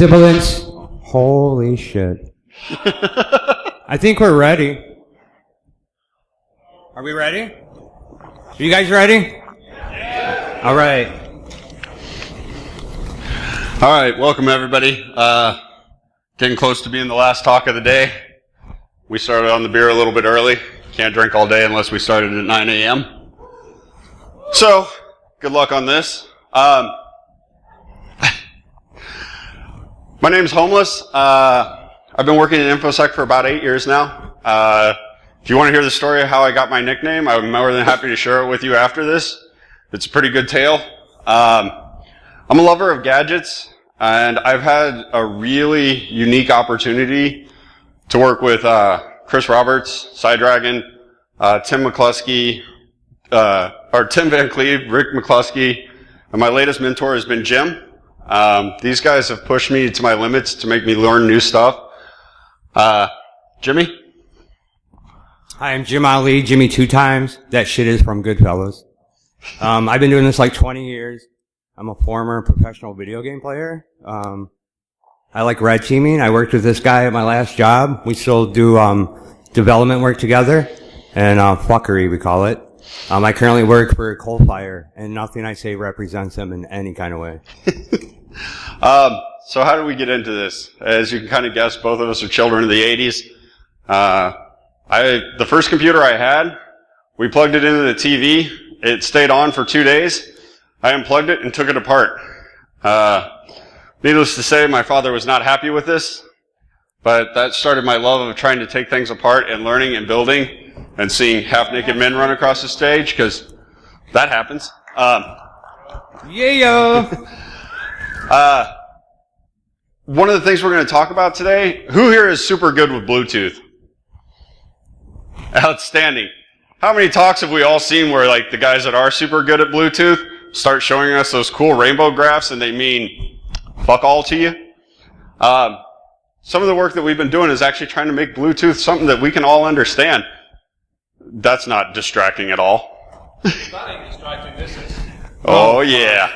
Sibilance. Holy shit. I think we're ready. Are we ready? Are you guys ready? Yeah. All right. All right, welcome everybody. Getting close to being the last talk of the day. We started on the beer a little bit early. Can't drink all day unless we started at 9 a.m. So, good luck on this. My name's Homeless. I've been working in InfoSec for about 8 years now. If you want to hear the story of how I got my nickname, I'm more than happy to share it with you after this. It's a pretty good tale. I'm a lover of gadgets, and I've had a really unique opportunity to work with Chris Roberts, Sidedragon, Tim McCluskey, or Tim Van Cleve, Rick McCluskey, and my latest mentor has been Jim. These guys have pushed me to my limits to make me learn new stuff. Jimmy? Hi, I'm Jim Allee, Jimmy 2 times. That shit is from Goodfellas. I've been doing this like 20 years. I'm a former professional video game player. I like red teaming. I worked with this guy at my last job. We still do development work together, and fuckery we call it. I currently work for Coalfire, and nothing I say represents him in any kind of way. So how did we get into this? As you can kind of guess, both of us are children of the 80s. The first computer I had, we plugged it into the TV. It stayed on for 2 days. I unplugged it and took it apart. Needless to say, my father was not happy with this, but that started my love of trying to take things apart and learning and building and seeing half-naked men run across the stage, because that happens. One of the things we're going to talk about today, who here is super good with Bluetooth? Outstanding. How many talks have we all seen where like the guys that are super good at Bluetooth start showing us those cool rainbow graphs and they mean fuck all to you? Some of the work that we've been doing is actually trying to make Bluetooth something that we can all understand. That's not distracting at all. It's not even distracting, this is. Oh yeah.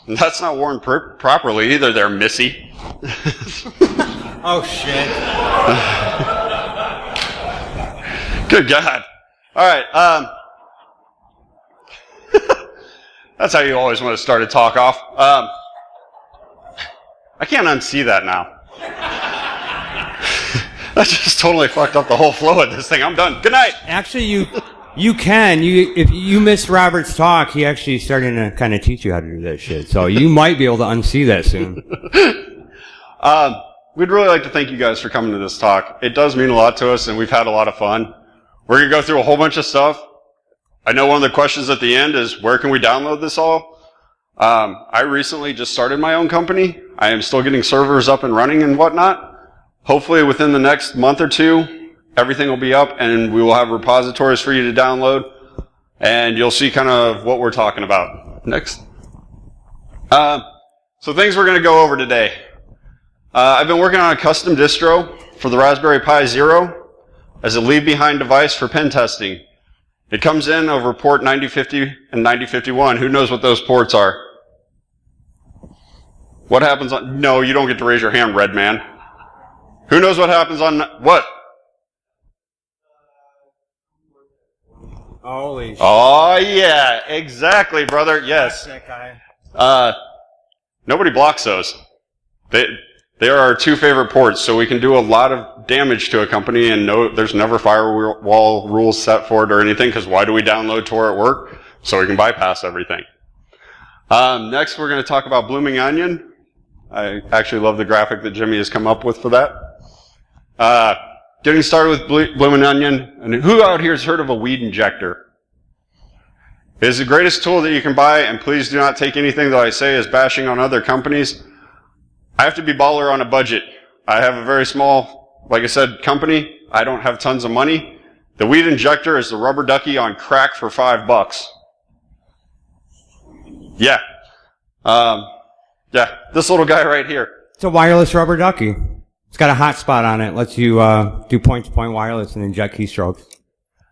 That's not worn properly either there, Missy. Oh shit. Good God. Alright, that's how you always want to start a talk off. I can't unsee that now. That just totally fucked up the whole flow of this thing. I'm done. Good night. Actually, you can. If you missed Robert's talk, he actually starting to kind of teach you how to do that shit. So you might be able to unsee that soon. We'd really like to thank you guys for coming to this talk. It does mean a lot to us, and we've had a lot of fun. We're going to go through a whole bunch of stuff. I know one of the questions at the end is, where can we download this all? I recently just started my own company. I am still getting servers up and running and whatnot. Hopefully within the next month or two, everything will be up and we will have repositories for you to download. And you'll see kind of what we're talking about. Next. So things we're going to go over today. I've been working on a custom distro for the Raspberry Pi Zero as a leave-behind device for pen testing. It comes in over port 9050 and 9051. Who knows what those ports are? What happens on... No, you don't get to raise your hand, red man. Who knows what happens on... What? Holy shit. Oh, yeah. Exactly, brother. Yes. That guy. Nobody blocks those. They are our 2 favorite ports, so we can do a lot of damage to a company, and there's never firewall rules set for it or anything, because why do we download Tor at work? So we can bypass everything. Next, we're going to talk about Blooming Onion. I actually love the graphic that Jimmy has come up with for that. Getting started with Blooming Onion. And who out here has heard of a weed injector? It is the greatest tool that you can buy, and please do not take anything that I say as bashing on other companies. I have to be baller on a budget. I have a very small, like I said, company. I don't have tons of money. The weed injector is the rubber ducky on crack for $5. Yeah. Yeah, this little guy right here. It's a wireless rubber ducky. It's got a hotspot on it. Lets you do point-to-point wireless and inject keystrokes.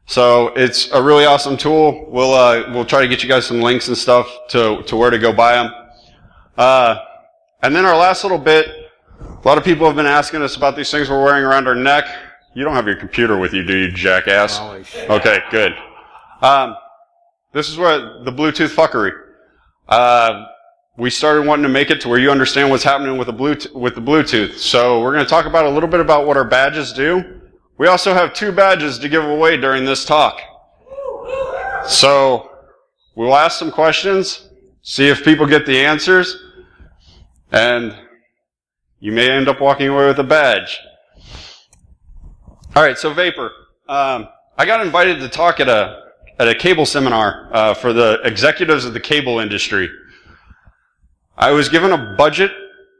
So it's a really awesome tool. We'll try to get you guys some links and stuff to where to go buy them. And then our last little bit, a lot of people have been asking us about these things we're wearing around our neck. You don't have your computer with you, do you, jackass? Okay, good. This is what the Bluetooth fuckery. We started wanting to make it to where you understand what's happening with the Bluetooth. So we're going to talk about a little bit about what our badges do. We also have 2 badges to give away during this talk. So we'll ask some questions, see if people get the answers, and you may end up walking away with a badge. All right, so vAp0r. I got invited to talk at a cable seminar for the executives of the cable industry. I was given a budget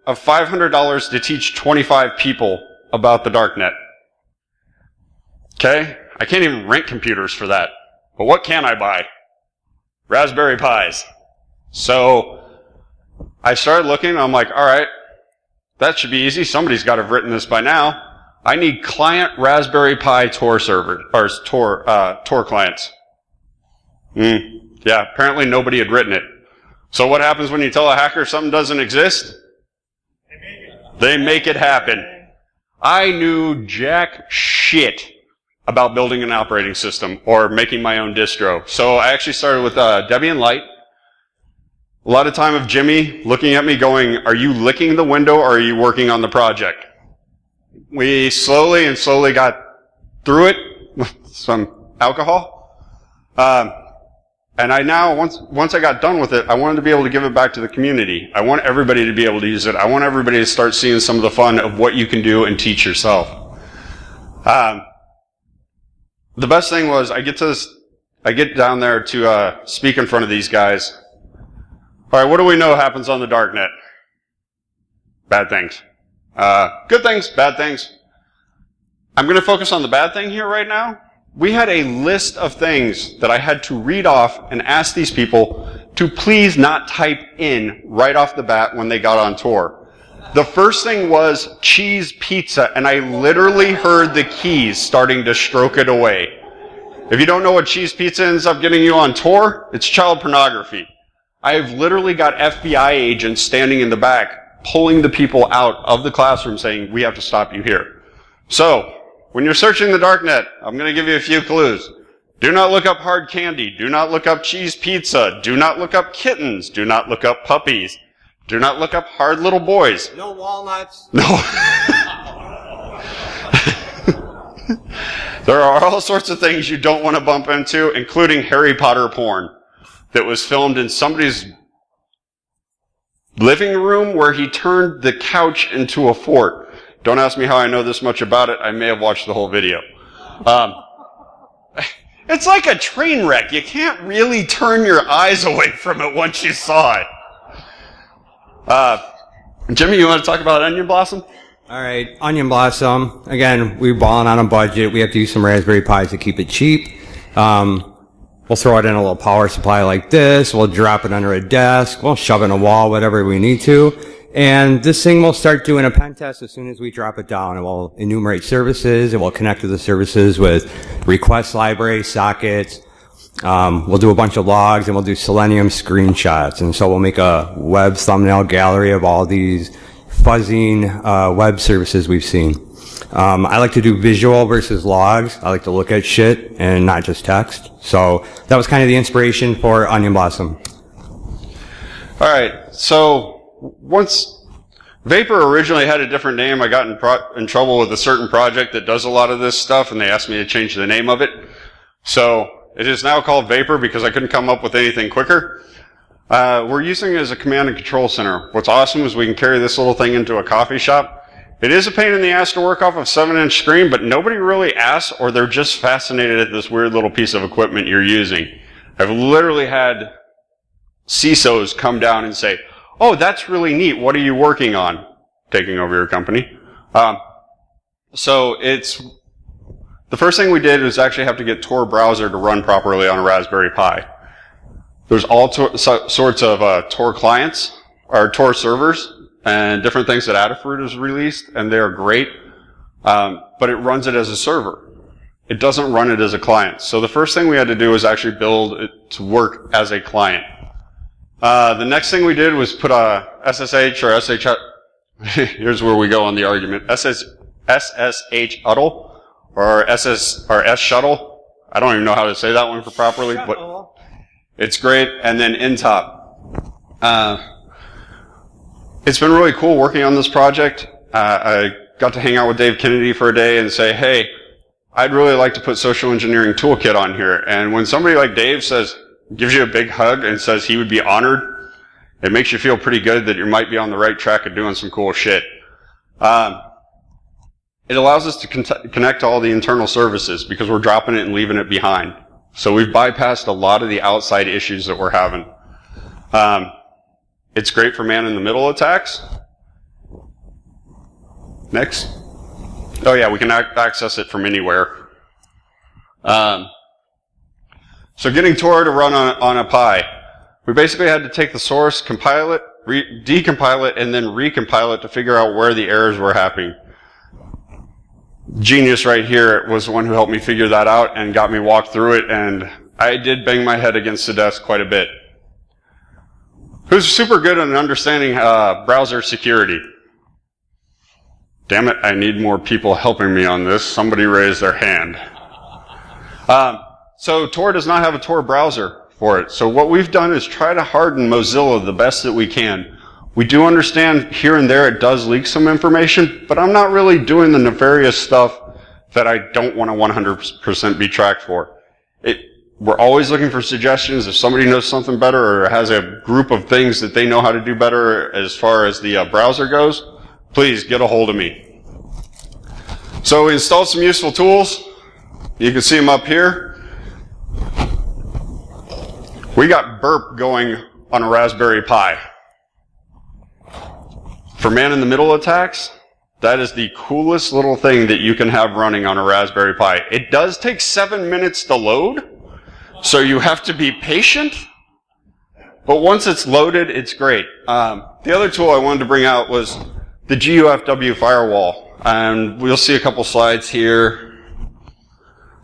of $500 to teach 25 people about the darknet. Okay? I can't even rent computers for that. But what can I buy? Raspberry Pis. So I started looking, and I'm like, all right, that should be easy. Somebody's got to have written this by now. I need client Raspberry Pi Tor servers, or Tor clients. Yeah, apparently nobody had written it. So what happens when you tell a hacker something doesn't exist? They make it happen. I knew jack shit about building an operating system or making my own distro. So I actually started with Debian Lite. A lot of time of Jimmy looking at me going, are you licking the window or are you working on the project? We slowly got through it with some alcohol. And I now, once I got done with it, I wanted to be able to give it back to the community. I want everybody to be able to use it. I want everybody to start seeing some of the fun of what you can do and teach yourself. The best thing was I get down there to speak in front of these guys. All right, what do we know happens on the darknet? Bad things. Good things, bad things. I'm going to focus on the bad thing here right now. We had a list of things that I had to read off and ask these people to please not type in right off the bat when they got on tour. The first thing was cheese pizza, and I literally heard the keys starting to stroke it away. If you don't know what cheese pizza ends up getting you on tour, it's child pornography. I've literally got FBI agents standing in the back, pulling the people out of the classroom saying, we have to stop you here. So, when you're searching the darknet, I'm going to give you a few clues. Do not look up hard candy. Do not look up cheese pizza. Do not look up kittens. Do not look up puppies. Do not look up hard little boys. No walnuts. No. There are all sorts of things you don't want to bump into, including Harry Potter porn that was filmed in somebody's living room where he turned the couch into a fort. Don't ask me how I know this much about it. I may have watched the whole video. It's like a train wreck. You can't really turn your eyes away from it once you saw it. Jimmy, you want to talk about Onion Blossom? All right, Onion Blossom. Again, we're balling on a budget. We have to use some Raspberry Pis to keep it cheap. We'll throw it in a little power supply like this. We'll drop it under a desk. We'll shove it in a wall, whatever we need to. And this thing will start doing a pen test as soon as we drop it down. It will enumerate services. It will connect to the services with request library, sockets. We'll do a bunch of logs, and we'll do Selenium screenshots. And so we'll make a web thumbnail gallery of all these fuzzing web services we've seen. I like to do visual versus logs. I like to look at shit and not just text. So that was kind of the inspiration for Onion Blossom. All right, so once vAp0r originally had a different name, I got in trouble with a certain project that does a lot of this stuff, and they asked me to change the name of it. So it is now called vAp0r because I couldn't come up with anything quicker. We're using it as a command and control center. What's awesome is we can carry this little thing into a coffee shop. It is a pain in the ass to work off a 7-inch screen, but nobody really asks, or they're just fascinated at this weird little piece of equipment you're using. I've literally had CISOs come down and say, oh, that's really neat. What are you working on? Taking over your company. So the first thing we did was actually have to get Tor browser to run properly on a Raspberry Pi. There's all sorts of Tor clients, or Tor servers, and different things that Adafruit has released, and they're great, but it runs it as a server. It doesn't run it as a client. So the first thing we had to do was actually build it to work as a client. The next thing we did was put a SSH or SSH, here's where we go on the argument, SSH huddle, or S shuttle. I don't even know how to say that one properly, but it's great. And then Intop. It's been really cool working on this project. I got to hang out with Dave Kennedy for a day and say, hey, I'd really like to put social engineering toolkit on here. And when somebody like Dave gives you a big hug and says he would be honored, it makes you feel pretty good that you might be on the right track of doing some cool shit. It allows us to connect to all the internal services because we're dropping it and leaving it behind. So we've bypassed a lot of the outside issues that we're having. It's great for man-in-the-middle attacks. Next. Oh yeah, we can access it from anywhere. So getting Tor to run on a Pi, we basically had to take the source, compile it, decompile it, and then recompile it to figure out where the errors were happening. Genius right here was the one who helped me figure that out and got me walk through it, and I did bang my head against the desk quite a bit. Who's super good at understanding browser security? Damn it, I need more people helping me on this. Somebody raise their hand. So Tor does not have a Tor browser for it. So what we've done is try to harden Mozilla the best that we can. We do understand here and there it does leak some information, but I'm not really doing the nefarious stuff that I don't want to 100% be tracked for. We're always looking for suggestions. If somebody knows something better or has a group of things that they know how to do better as far as the browser goes, please get a hold of me. So we installed some useful tools. You can see them up here. We got burp going on a Raspberry Pi. For man-in-the-middle attacks, that is the coolest little thing that you can have running on a Raspberry Pi. It does take 7 minutes to load, so you have to be patient. But once it's loaded, it's great. The other tool I wanted to bring out was the GUFW firewall. And we'll see a couple slides here.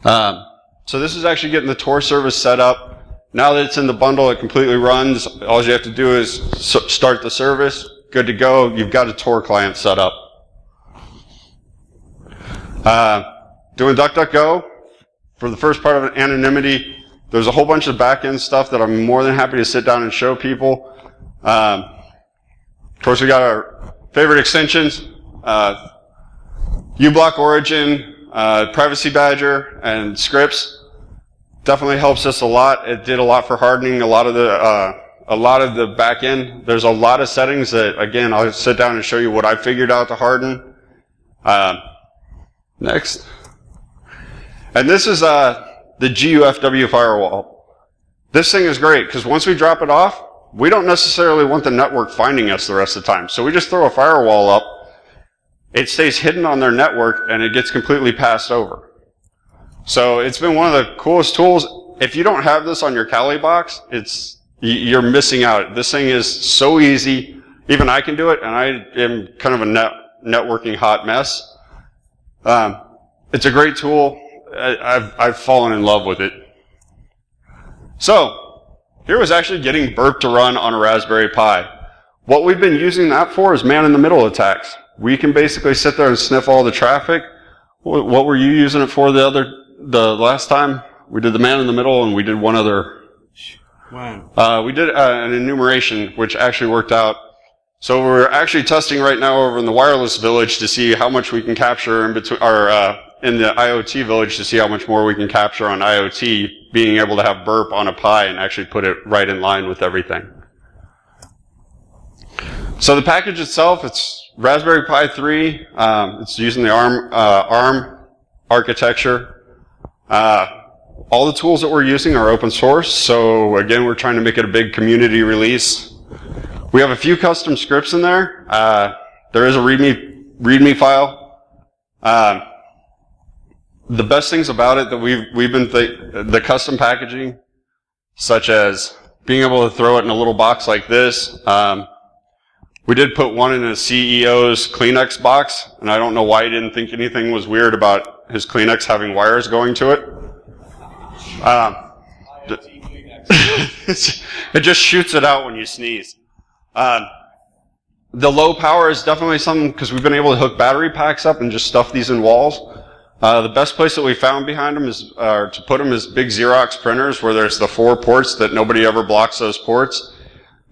So this is actually getting the Tor service set up. Now that it's in the bundle, it completely runs. All you have to do is start the service. Good to go. You've got a Tor client set up. Doing DuckDuckGo for the first part of anonymity. There's a whole bunch of back-end stuff that I'm more than happy to sit down and show people. Of course, we got our favorite extensions. uBlock Origin, Privacy Badger, and scripts. Definitely helps us a lot. It did a lot for hardening a lot of the back end. There's a lot of settings that, again, I'll sit down and show you what I figured out to harden. Next. And this is the GUFW firewall. This thing is great because once we drop it off, we don't necessarily want the network finding us the rest of the time. So we just throw a firewall up. It stays hidden on their network and it gets completely passed over. So it's been one of the coolest tools. If you don't have this on your Kali box, you're missing out. This thing is so easy. Even I can do it, and I am kind of a networking hot mess. It's a great tool. I've fallen in love with it. So, here was actually getting burp to run on a Raspberry Pi. What we've been using that for is man-in-the-middle attacks. We can basically sit there and sniff all the traffic. What were you using it for the last time? We did the man-in-the-middle, and we did one other. Wow. We did an enumeration, which actually worked out. So we're actually testing right now over in the wireless village to see how much we can capture in between, or in the IoT village to see how much more we can capture on IoT, being able to have burp on a Pi and actually put it right in line with everything. So the package itself, it's Raspberry Pi 3. It's using the ARM architecture. All the tools that we're using are open source, so again, we're trying to make it a big community release. We have a few custom scripts in there. There is a README file. The best things about it that we've been the custom packaging, such as being able to throw it in a little box like this. We did put one in a CEO's Kleenex box, and I don't know why he didn't think anything was weird about his Kleenex having wires going to it. It just shoots it out when you sneeze. The low power is definitely something, because we've been able to hook battery packs up and just stuff these in walls. The best place that we found behind them is, to put them is big Xerox printers where there's the 4 ports that nobody ever blocks those ports.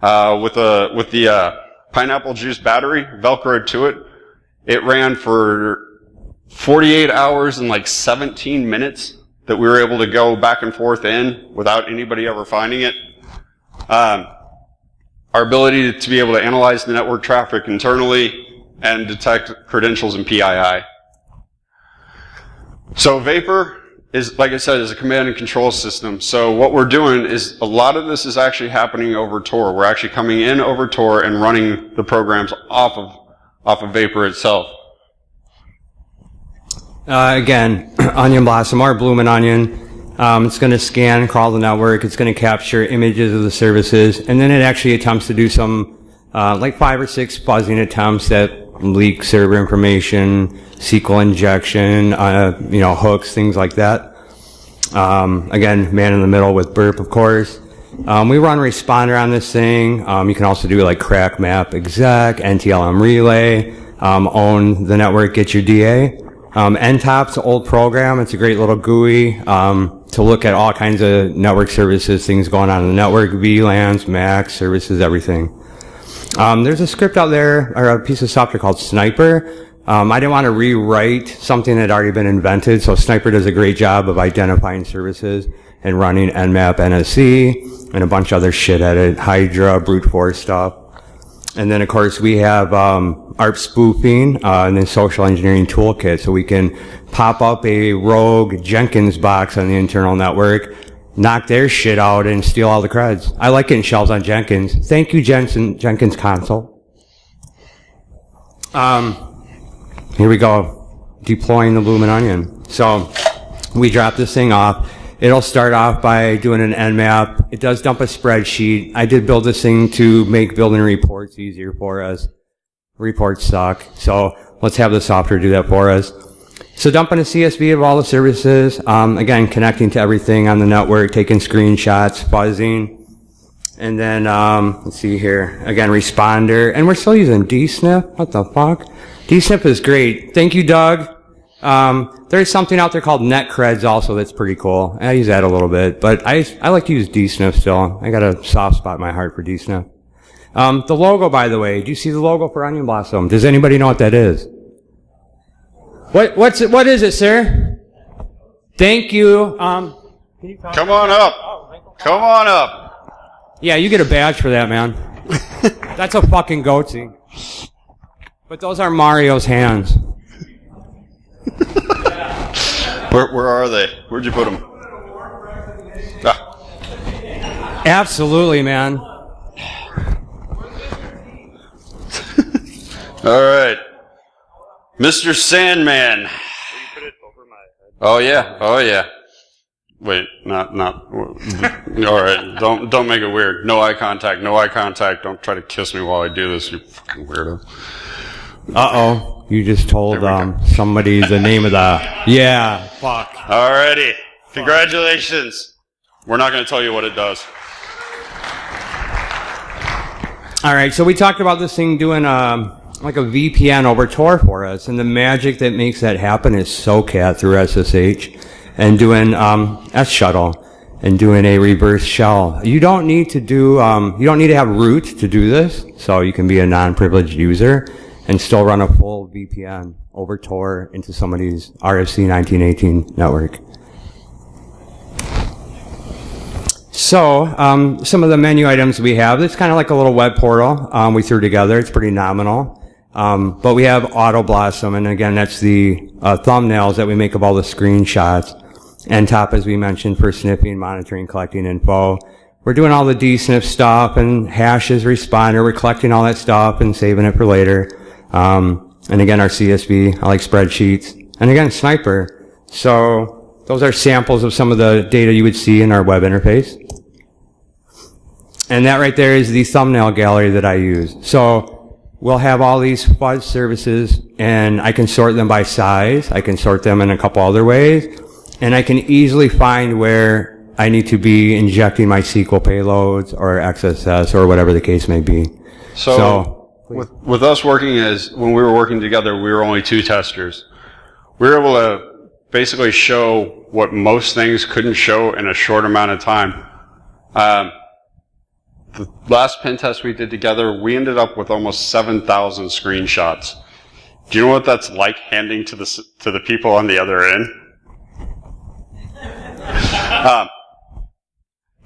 With the pineapple juice battery velcroed to it, it ran for 48 hours and like 17 minutes that we were able to go back and forth in without anybody ever finding it. Our ability to be able to analyze the network traffic internally and detect credentials and PII. So vAp0r is, like I said, is a command and control system. So what we're doing is a lot of this is actually happening over Tor. We're actually coming in over Tor and running the programs off of vAp0r itself. Again, Onion Blossom or Bloomin' Onion. It's going to scan, crawl the network. It's going to capture images of the services, and then it actually attempts to do some, like 5 or 6 fuzzing attempts that leak server information, SQL injection, hooks, things like that. Again, man in the middle with burp, of course. We run responder on this thing. You can also do like crack map exec, NTLM relay, own the network, get your DA. NTOP's an old program. It's a great little GUI to look at all kinds of network services, things going on in the network, VLANs, MAC services, everything. There's a script out there, or a piece of software called Sniper. I didn't want to rewrite something that had already been invented, so Sniper does a great job of identifying services and running Nmap, NSC, and a bunch of other shit at it, Hydra, brute force stuff. And then, of course, we have ARP spoofing and then social engineering toolkit, so we can pop up a rogue Jenkins box on the internal network, knock their shit out, and steal all the creds. I like getting shells on Jenkins. Thank you, Jenkins console. Here we go, deploying the Bloomin' Onion. So we drop this thing off. It'll start off by doing an Nmap. It does dump a spreadsheet. I did build this thing to make building reports easier for us. Reports suck, so let's have the software do that for us. So dumping a CSV of all the services, again, connecting to everything on the network, taking screenshots, fuzzing, and then, let's see here, again, responder, and we're still using DSNF. What the fuck? DSNF is great. Thank you, Doug. There's something out there called NetCreds also that's pretty cool. I use that a little bit, but I like to use DSNF still. I got a soft spot in my heart for DSNF. The logo, by the way, do you see the logo for Onion Blossom? Does anybody know what that is? What is it, sir? Thank you. Can you come on up. Come on up. Yeah, you get a badge for that, man. That's a fucking goatee. But those are Mario's hands. Where are they? Where'd you put them? Ah. Absolutely, man. All right. Mr. Sandman. Oh yeah. Oh yeah. Wait, not. All right. Don't make it weird. No eye contact. No eye contact. Don't try to kiss me while I do this, you fucking weirdo. Uh-oh. You just told somebody the name of the... Yeah, fuck. Alrighty. Congratulations. We're not going to tell you what it does. Alright, so we talked about this thing doing like a VPN over Tor for us, and the magic that makes that happen is SOCAT through SSH, and doing S-shuttle, and doing a reverse shell. You don't need to do, you don't need to have root to do this, so you can be a non-privileged user and still run a full VPN over Tor into somebody's RFC 1918 network. So, some of the menu items we have, it's kind of like a little web portal we threw together. It's pretty nominal. But we have Auto Blossom, and again, that's the thumbnails that we make of all the screenshots. NTOP, as we mentioned, for sniffing, monitoring, collecting info. We're doing all the DSNF stuff and hashes, responder. We're collecting all that stuff and saving it for later. And again, our CSV, I like spreadsheets. And again, Sniper. So those are samples of some of the data you would see in our web interface. And that right there is the thumbnail gallery that I use. So we'll have all these fuzz services, and I can sort them by size. I can sort them in a couple other ways. And I can easily find where I need to be injecting my SQL payloads or XSS or whatever the case may be. So with us working when we were working together, we were only 2 testers. We were able to basically show what most things couldn't show in a short amount of time. The last pen test we did together, we ended up with almost 7,000 screenshots. Do you know what that's like handing to the people on the other end?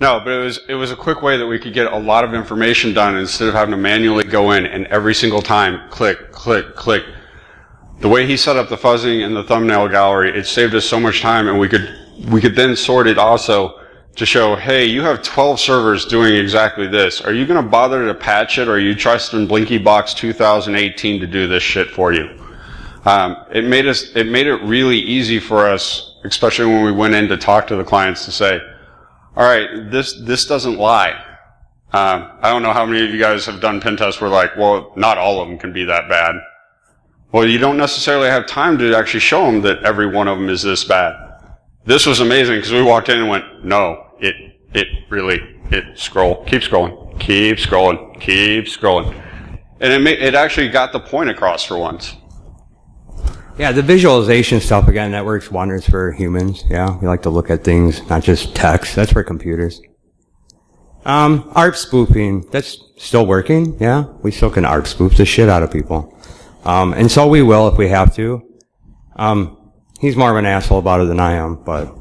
No, but it was a quick way that we could get a lot of information done instead of having to manually go in and every single time click, click, click. The way he set up the fuzzing and the thumbnail gallery, it saved us so much time, and we could then sort it also to show, hey, you have 12 servers doing exactly this. Are you going to bother to patch it, or are you trusting BlinkyBox 2018 to do this shit for you? It made it really easy for us, especially when we went in to talk to the clients, to say, all right, this doesn't lie. I don't know how many of you guys have done pen tests where like, well, not all of them can be that bad. Well, you don't necessarily have time to actually show them that every one of them is this bad. This was amazing because we walked in and went, no, keep scrolling, keep scrolling, keep scrolling. And it actually got the point across for once. Yeah, the visualization stuff, again, that works wonders for humans. Yeah, we like to look at things, not just text. That's for computers. ARP spoofing, that's still working. Yeah, we still can ARP spoof the shit out of people. And so we will if we have to. He's more of an asshole about it than I am, but.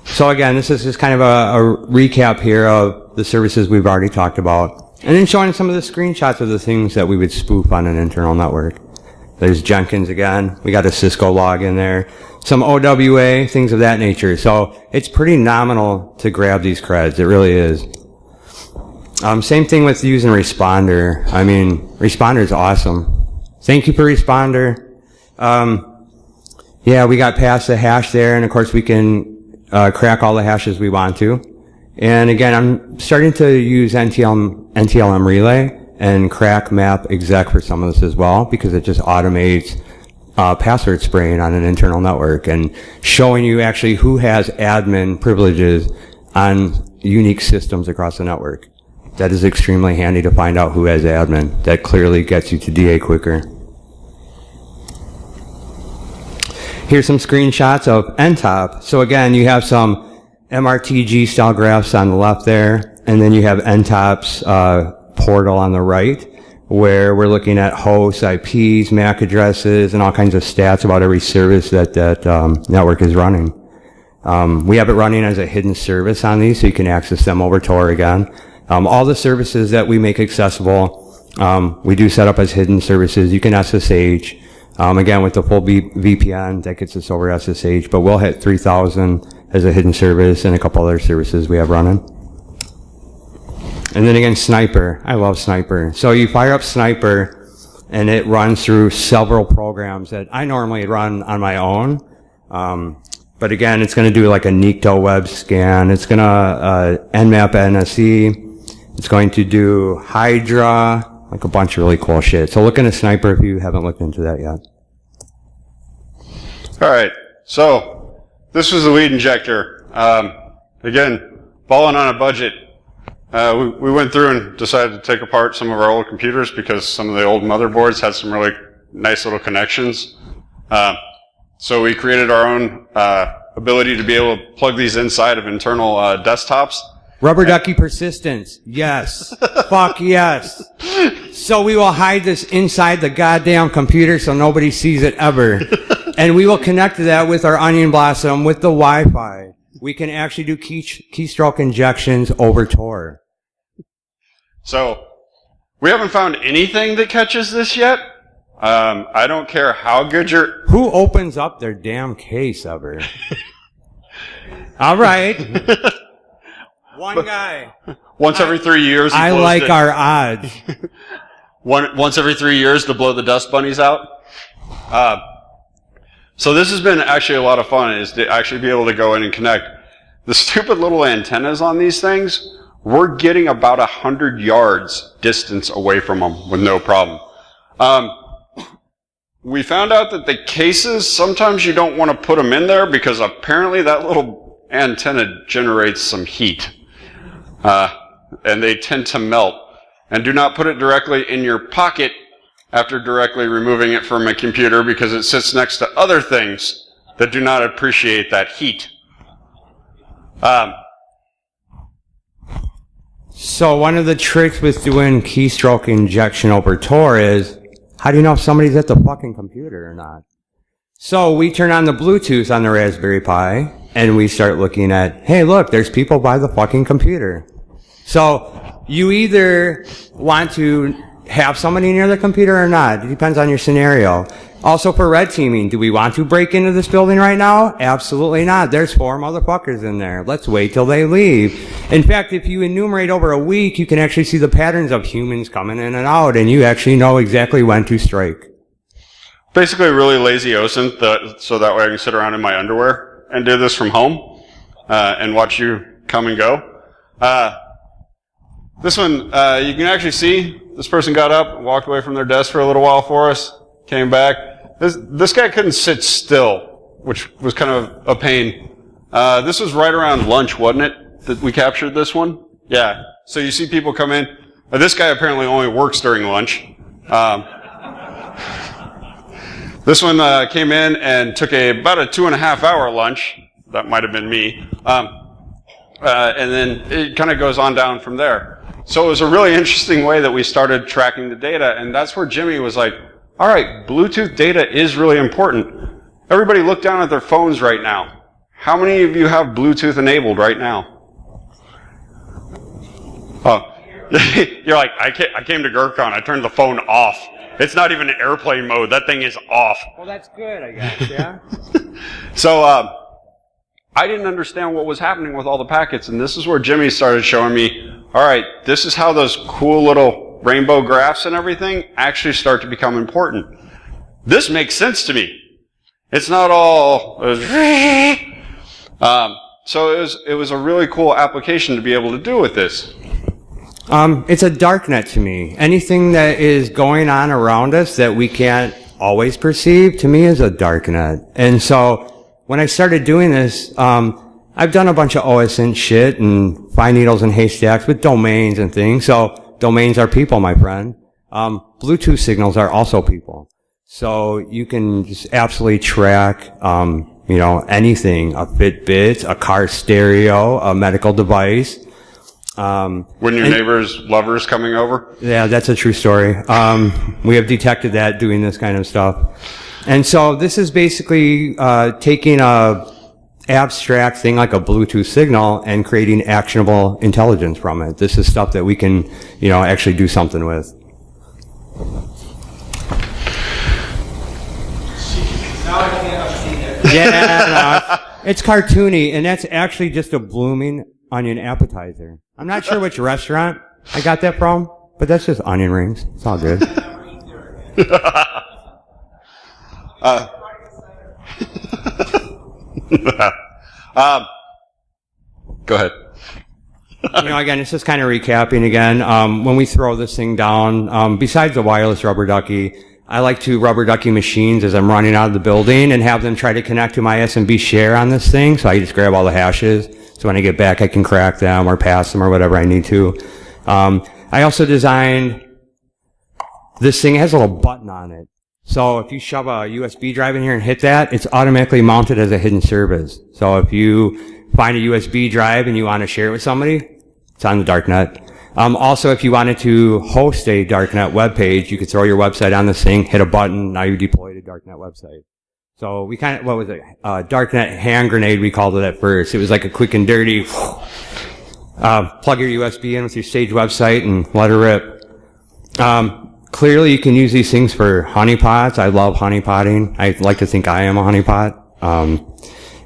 So again, this is just kind of a recap here of the services we've already talked about. And then showing some of the screenshots of the things that we would spoof on an internal network. There's Jenkins again. We got a Cisco log in there. Some OWA, things of that nature. So it's pretty nominal to grab these creds. It really is. Same thing with using Responder. I mean, Responder is awesome. Thank you for Responder. Yeah, we got past the hash there, and of course we can crack all the hashes we want to. And again, I'm starting to use NTLM relay and crack map exec for some of this as well, because it just automates password spraying on an internal network and showing you actually who has admin privileges on unique systems across the network. That is extremely handy to find out who has admin. That clearly gets you to DA quicker. Here's some screenshots of NTOP. So again, you have some MRTG style graphs on the left there, and then you have NTOP's portal on the right, where we're looking at hosts, IPs, MAC addresses, and all kinds of stats about every service that network is running. We have it running as a hidden service on these, so you can access them over Tor again. All the services that we make accessible, we do set up as hidden services. You can SSH. Again, with the full VPN, that gets us over SSH, but we'll hit 3,000 as a hidden service and a couple other services we have running. And then again, Sniper. I love Sniper. So you fire up Sniper, and it runs through several programs that I normally run on my own. But again, it's going to do like a Nikto web scan. It's going to Nmap NSE. It's going to do Hydra, like a bunch of really cool shit. So look into Sniper if you haven't looked into that yet. All right. So this was the lead injector. Again, balling on a budget. We went through and decided to take apart some of our old computers because some of the old motherboards had some really nice little connections. So we created our own ability to be able to plug these inside of internal desktops. Rubber ducky persistence. Yes. Fuck yes. So we will hide this inside the goddamn computer so nobody sees it ever. And we will connect to that with our Onion Blossom with the Wi-Fi. We can actually do keystroke injections over Tor. So we haven't found anything that catches this yet. I don't care how good your... Who opens up their damn case ever? All right. One guy. Once every 3 years, I like our odds. Once every 3 years to blow the dust bunnies out. So this has been actually a lot of fun, is to actually be able to go in and connect. The stupid little antennas on these things, we're getting about 100 yards distance away from them with no problem. We found out that the cases, sometimes you don't want to put them in there because apparently that little antenna generates some heat. And they tend to melt. And do not put it directly in your pocket after directly removing it from a computer, because it sits next to other things that do not appreciate that heat. So one of the tricks with doing keystroke injection over Tor is, how do you know if somebody's at the fucking computer or not? So we turn on the Bluetooth on the Raspberry Pi, and we start looking at, hey look, there's people by the fucking computer. So you either want to have somebody near the computer or not. It depends on your scenario. Also for red teaming, do we want to break into this building right now? Absolutely not. There's 4 motherfuckers in there. Let's wait till they leave. In fact, if you enumerate over a week, you can actually see the patterns of humans coming in and out, and you actually know exactly when to strike. Basically a really lazy OSINT, so that way I can sit around in my underwear and do this from home and watch you come and go. This one, you can actually see this person got up, walked away from their desk for a little while for us, came back. This guy couldn't sit still, which was kind of a pain. This was right around lunch, wasn't it, that we captured this one? Yeah. So you see people come in. This guy apparently only works during lunch. This one came in and took about a 2.5-hour lunch. That might have been me. And then it kind of goes on down from there. So it was a really interesting way that we started tracking the data, and that's where Jimmy was like, all right, Bluetooth data is really important. Everybody look down at their phones right now. How many of you have Bluetooth enabled right now? Oh, you're like, I came to GrrCON, I turned the phone off. It's not even in airplane mode, that thing is off. Well, that's good, I guess, yeah? So, I didn't understand what was happening with all the packets, and this is where Jimmy started showing me, all right, this is how those cool little rainbow graphs and everything actually start to become important. This makes sense to me. It's not all... so it was a really cool application to be able to do with this. It's a darknet to me. Anything that is going on around us that we can't always perceive, to me, is a darknet. And so when I started doing this, I've done a bunch of OSINT shit and find needles in haystacks with domains and things. So domains are people, my friend. Bluetooth signals are also people. So you can just absolutely track, anything, a Fitbit, a car stereo, a medical device. When your neighbor's lover's coming over? Yeah, that's a true story. We have detected that doing this kind of stuff. And so this is basically taking a abstract thing like a Bluetooth signal and creating actionable intelligence from it. This is stuff that we can, actually do something with. Now I can't unsee it. Yeah, it's cartoony, and that's actually just a blooming onion appetizer. I'm not sure which restaurant I got that from, but that's just onion rings. It's all good. Go ahead. Again, it's just kind of recapping again. When we throw this thing down, besides the wireless rubber ducky, I like to rubber ducky machines as I'm running out of the building and have them try to connect to my SMB share on this thing. So I just grab all the hashes. So when I get back, I can crack them or pass them or whatever I need to. I also designed this thing. It has a little button on it. So if you shove a USB drive in here and hit that, it's automatically mounted as a hidden service. So if you find a USB drive and you want to share it with somebody, it's on the darknet. Also, if you wanted to host a darknet web page, you could throw your website on this thing, hit a button, now you deployed a darknet website. So we kind of, what was it? Darknet hand grenade, we called it at first. It was like a quick and dirty, plug your USB in with your stage website and let it rip. Clearly you can use these things for honeypots. I love honeypotting. I like to think I am a honeypot.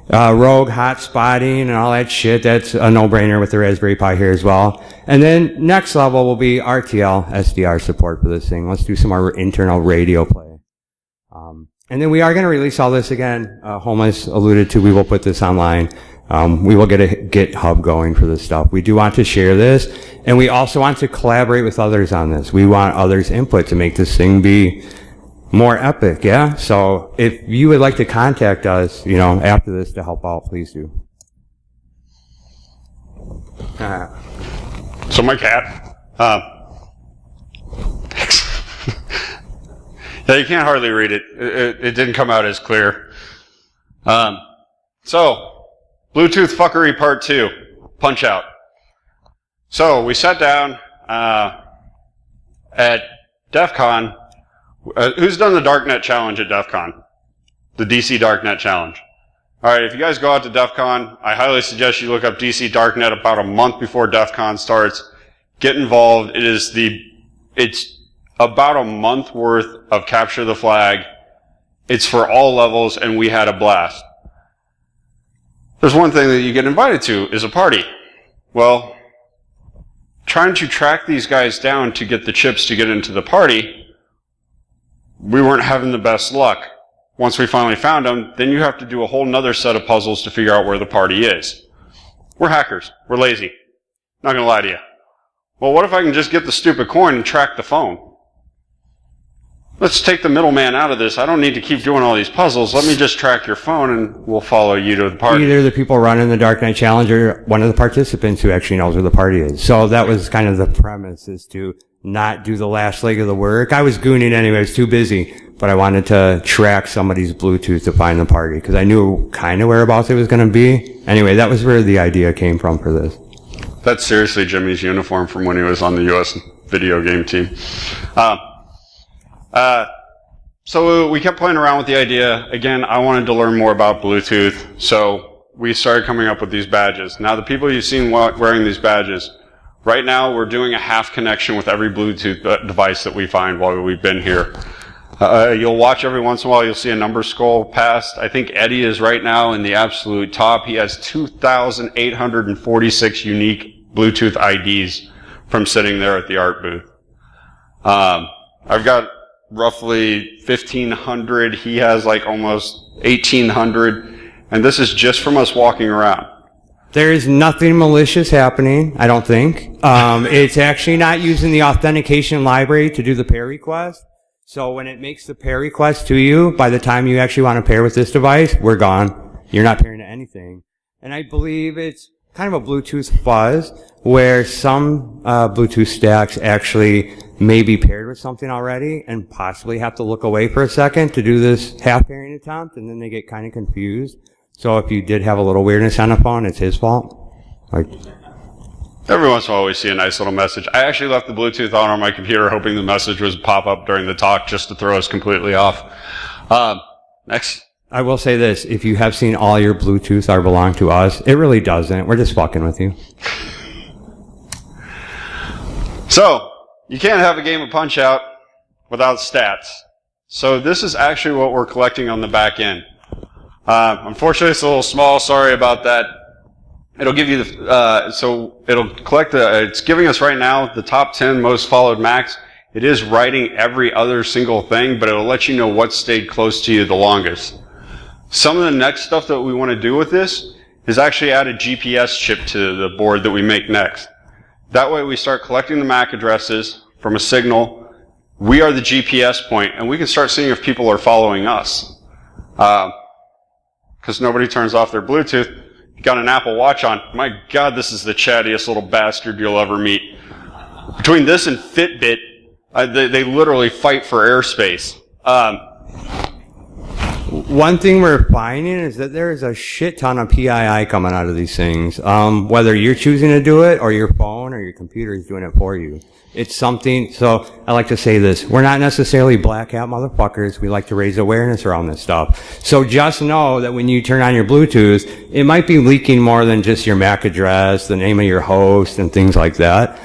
Rogue hotspotting and all that shit, that's a no-brainer with the Raspberry Pi here as well. And then next level will be RTL SDR support for this thing. Let's do some more internal radio play. And then we are going to release all this again. Homeless alluded to, we will put this online. We will get a GitHub going for this stuff. We do want to share this, and we also want to collaborate with others on this. We want others' input to make this thing be more epic, yeah? So if you would like to contact us, after this to help out, please do. So my cat, yeah, you can't hardly read it. It didn't come out as clear. So, Bluetooth fuckery part 2, punch out. So, we sat down, at DEF CON. Who's done the Darknet challenge at DEF CON? The DC Darknet challenge. Alright, if you guys go out to DEF CON, I highly suggest you look up DC Darknet about a month before DEF CON starts. Get involved. It's about a month worth of capture the flag. It's for all levels, and we had a blast. There's one thing that you get invited to, is a party. Well, trying to track these guys down to get the chips to get into the party, we weren't having the best luck. Once we finally found them, then you have to do a whole nother set of puzzles to figure out where the party is. We're hackers. We're lazy. Not gonna lie to you. Well, what if I can just get the stupid coin and track the phone? Let's take the middleman out of this. I don't need to keep doing all these puzzles. Let me just track your phone and we'll follow you to the party. Either the people running the Dark Knight Challenge or one of the participants who actually knows where the party is. So that was kind of the premise, is to not do the last leg of the work. I was gooning anyway. I was too busy. But I wanted to track somebody's Bluetooth to find the party because I knew kind of whereabouts it was going to be. Anyway, that was where the idea came from for this. That's seriously Jimmy's uniform from when he was on the U.S. video game team. So we kept playing around with the idea. Again, I wanted to learn more about Bluetooth, so we started coming up with these badges. Now, the people you've seen wearing these badges, right now we're doing a half connection with every Bluetooth device that we find while we've been here. You'll watch every once in a while, you'll see a number scroll past. I think Eddie is right now in the absolute top. He has 2,846 unique Bluetooth IDs from sitting there at the art booth. I've got roughly 1,500. He has like almost 1,800. And this is just from us walking around. There is nothing malicious happening, I don't think. It's actually not using the authentication library to do the pair request. So when it makes the pair request to you, by the time you actually want to pair with this device, we're gone. You're not pairing to anything. And I believe it's kind of a Bluetooth fuzz, where some Bluetooth stacks actually may be paired with something already and possibly have to look away for a second to do this half pairing attempt, and then they get kind of confused. So if you did have a little weirdness on the phone, it's his fault. Like, every once in a while we see a nice little message. I actually left the Bluetooth on my computer hoping the message would pop up during the talk just to throw us completely off. Next. I will say this, if you have seen all your Bluetooth are belong to us, it really doesn't. We're just fucking with you. So, you can't have a game of Punch-Out without stats. So this is actually what we're collecting on the back end. Unfortunately, it's a little small. Sorry about that. It'll give you the, so it'll collect it's giving us right now the top 10 most followed Macs. It is writing every other single thing, but it'll let you know what stayed close to you the longest. Some of the next stuff that we want to do with this is actually add a GPS chip to the board that we make next. That way we start collecting the MAC addresses from a signal. We are the GPS point, and we can start seeing if people are following us. Because nobody turns off their Bluetooth. You got an Apple Watch on. My God, this is the chattiest little bastard you'll ever meet. Between this and Fitbit, they literally fight for airspace. One thing we're finding is that there is a shit ton of PII coming out of these things. Whether you're choosing to do it or your phone or your computer is doing it for you. It's something, so I like to say this, we're not necessarily black hat motherfuckers. We like to raise awareness around this stuff. So just know that when you turn on your Bluetooth, it might be leaking more than just your MAC address, the name of your host, and things like that.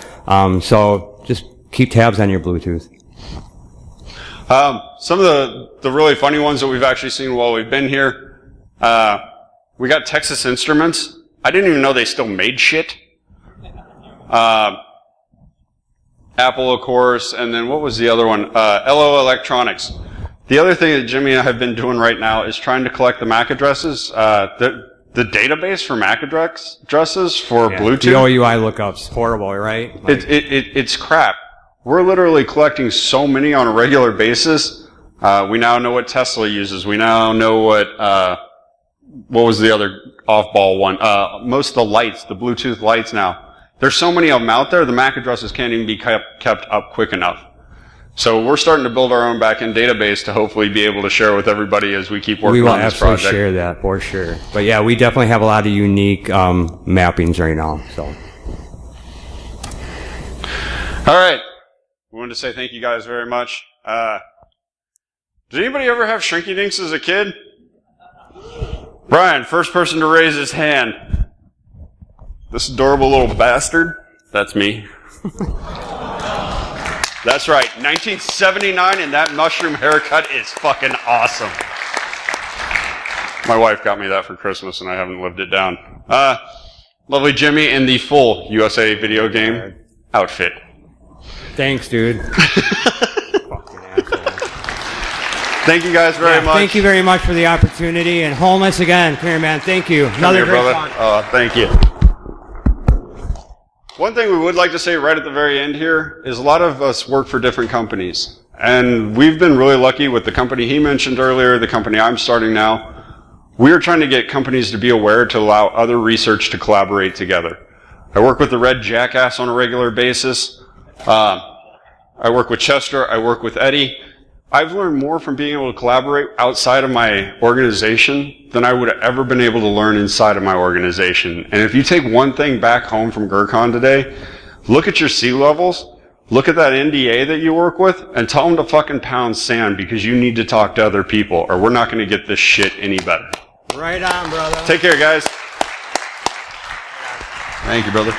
So just keep tabs on your Bluetooth. Some of the really funny ones that we've actually seen while we've been here, we got Texas Instruments. I didn't even know they still made shit. Apple, of course, and then what was the other one? LO Electronics. The other thing that Jimmy and I have been doing right now is trying to collect the MAC addresses. The database for MAC addresses for Bluetooth. The OUI lookups, horrible, right? Like, it's crap. We're literally collecting so many on a regular basis. We now know what Tesla uses. We now know what was the other off-ball one. Most of the lights, the Bluetooth lights now. There's so many of them out there, the MAC addresses can't even be kept up quick enough. So we're starting to build our own backend database to hopefully be able to share with everybody as we keep working on this project. We will absolutely share that for sure. But yeah, we definitely have a lot of unique mappings right now. So. All right. We wanted to say thank you guys very much. Did anybody ever have Shrinky Dinks as a kid? Brian, first person to raise his hand. This adorable little bastard. That's me. That's right, 1979, and that mushroom haircut is fucking awesome. My wife got me that for Christmas, and I haven't lived it down. Lovely Jimmy in the full USA video game outfit. Thanks, dude. Thank you guys very much. Thank you very much for the opportunity, and Holness again. Come here, man. Thank you. Another great brother. Thank you. One thing we would like to say right at the very end here is a lot of us work for different companies. And we've been really lucky with the company he mentioned earlier, the company I'm starting now. We're trying to get companies to be aware to allow other research to collaborate together. I work with the Red Jackass on a regular basis. I work with Chester. I work with Eddie. I've learned more from being able to collaborate outside of my organization than I would have ever been able to learn inside of my organization. And if you take one thing back home from GrrCON today, look at your C levels, look at that NDA that you work with, and tell them to fucking pound sand because you need to talk to other people or we're not going to get this shit any better. Right on, brother. Take care, guys. Thank you, brother.